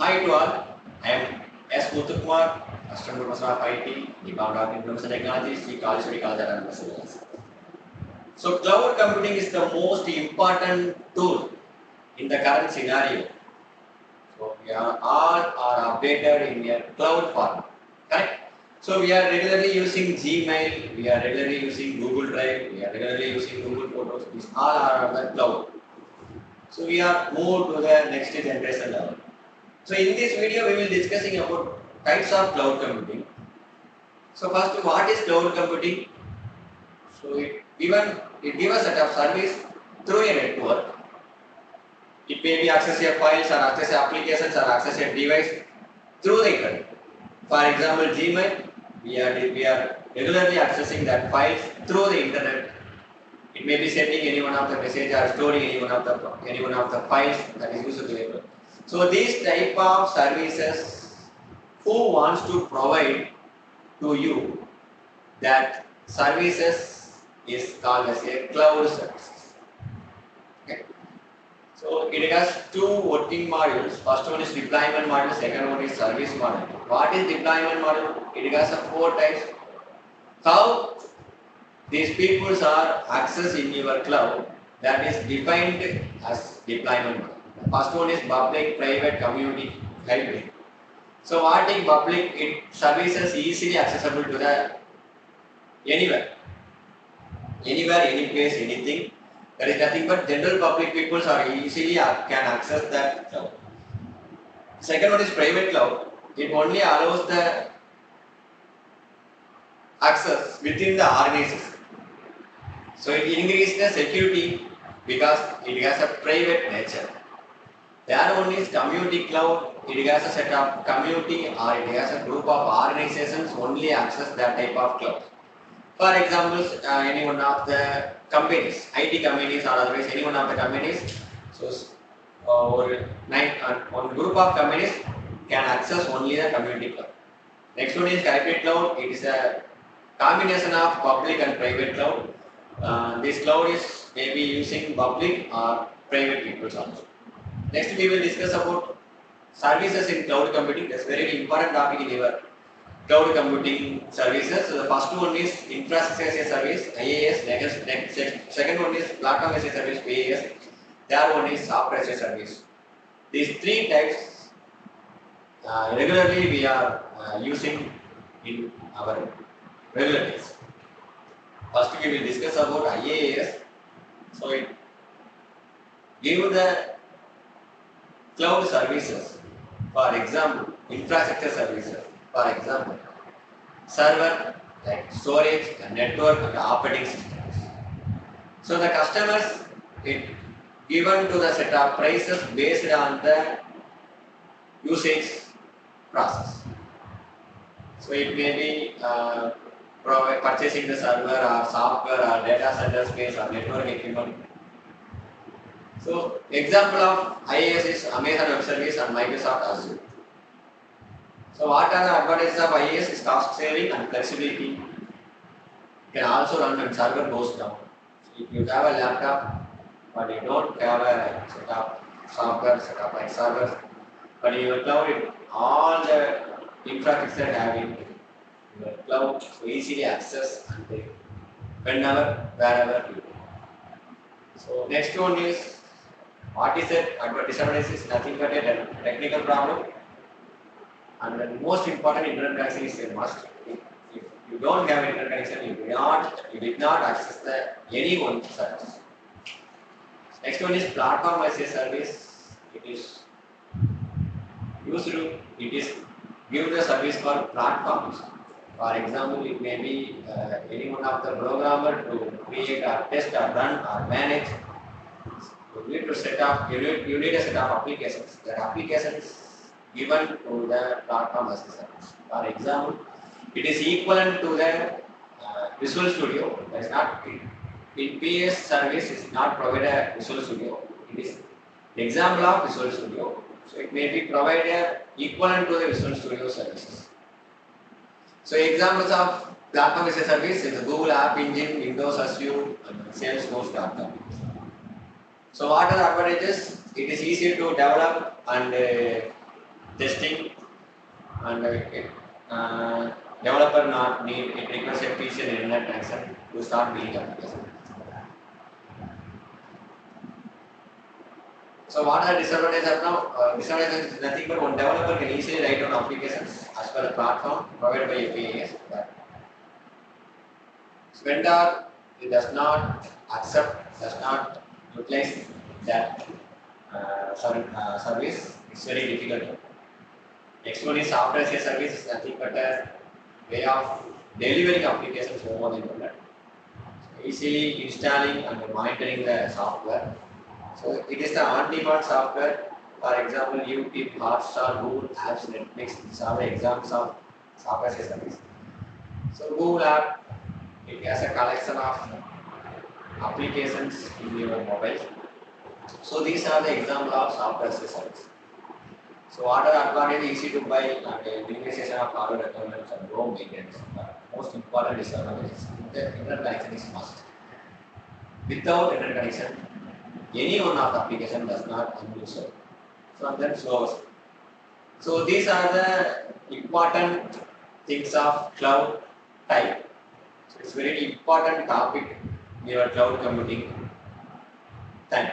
Hi to all, I am S. Muthukumar, Assistant Professor of IT, Department of Information Technology, Sri Kaliswari College at SAAS. So, cloud computing is the most important tool in the current scenario. So, we are all are updated in a cloud form, correct? So, we are regularly using Gmail, we are regularly using Google Drive, we are regularly using Google Photos. These all are on the cloud. So, we are moved to the next generation level. So in this video we will discussing about types of cloud computing. So first, what is cloud computing? So it gives a set of service through a network. It may be access a files or access applications or access a device through the internet. For example, Gmail, we are regularly accessing that files through the internet. It may be sending any one of the message or storing any one of the files that is used to it. So these type of services, who wants to provide to you that services is called as a cloud service. Okay. So it has two working models. First one is deployment model, second one is service model. What is deployment model? It has four types. How these peoples are accessed in your cloud, that is defined as deployment model. The first one is public, private, community, hybrid. So what in public, it services easily accessible to the anywhere, any place, anything. There is nothing but general public peoples are easily can access that cloud. Second one is private cloud. It only allows the access within the organization. So it increases the security because it has a private nature. The other one is community cloud. It has a set of community or it has a group of organizations only access that type of cloud. For example, any one of the companies, IT companies or otherwise any one of the companies, so one group of companies can access only the community cloud. Next one is hybrid cloud. It is a combination of public and private cloud. This cloud is maybe using public or private peoples also. Next we will discuss about services in cloud computing. That's very important topic in your cloud computing services. So the first one is infrastructure as a service, IAAS. Second one is platform as a service, PAAS. Third one is software as a service. These three types regularly we are using in our regular days. First we will discuss about IAAS. So it gives the cloud services. For example, infrastructure services. For example, server, like storage, and network, and operating systems. So the customers it given to the set of prices based on the usage process. So it may be purchasing the server or software or data center space or network equipment. So example of IaaS is Amazon Web Service and Microsoft Azure. So what are the advantages of IaaS is cost saving and flexibility. You can also run when server goes down. So if you have a laptop but you don't have a set of software set up like servers, but in your cloud all the infrastructure having your cloud so easily access and whenever, wherever you do. So next one is what is it? Disadvantage is nothing but a technical problem. And the most important internet connection is a must. If you don't have internet connection, you did not access the any one service. Next one is platform as a service. It is give the service for platforms. For example, it may be any one of the programmer to create or test or run or manage. You need to set up. You need a set of applications. That applications given to the platform as a service. For example, it is equivalent to the Visual Studio. That is not in PS service is not provided Visual Studio. It is the example of Visual Studio. So it may be provided equivalent to the Visual Studio services. So examples of platform as a service is Google App Engine, Windows Azure, and Salesforce.com. So what are the advantages? It is easy to develop and testing, and developer not need it requires efficient internet connection to start building application. So what are the disadvantages of now? Disadvantages is nothing but one developer can easily write down applications as per the platform provided by PAAS. But vendor it does not accept, does not utilize that service. It's very difficult. Next one is software as a service is nothing but a way of delivering applications over the internet. So easily installing and monitoring the software. So it is the on-demand software. For example, YouTube, Hotstar, Google Apps, Netflix. These are the examples of software as a service. So Google App, it has a collection of applications in your mobile. So these are the example of software as a service. So what are advantages? Easy to buy and minimization of hardware requirements and low maintenance. Most important disadvantage is the internet connection is must. Without internet connection, any one of the application does not unusable. So and then slows. So these are the important things of cloud type. So it's very important topic in your cloud computing time.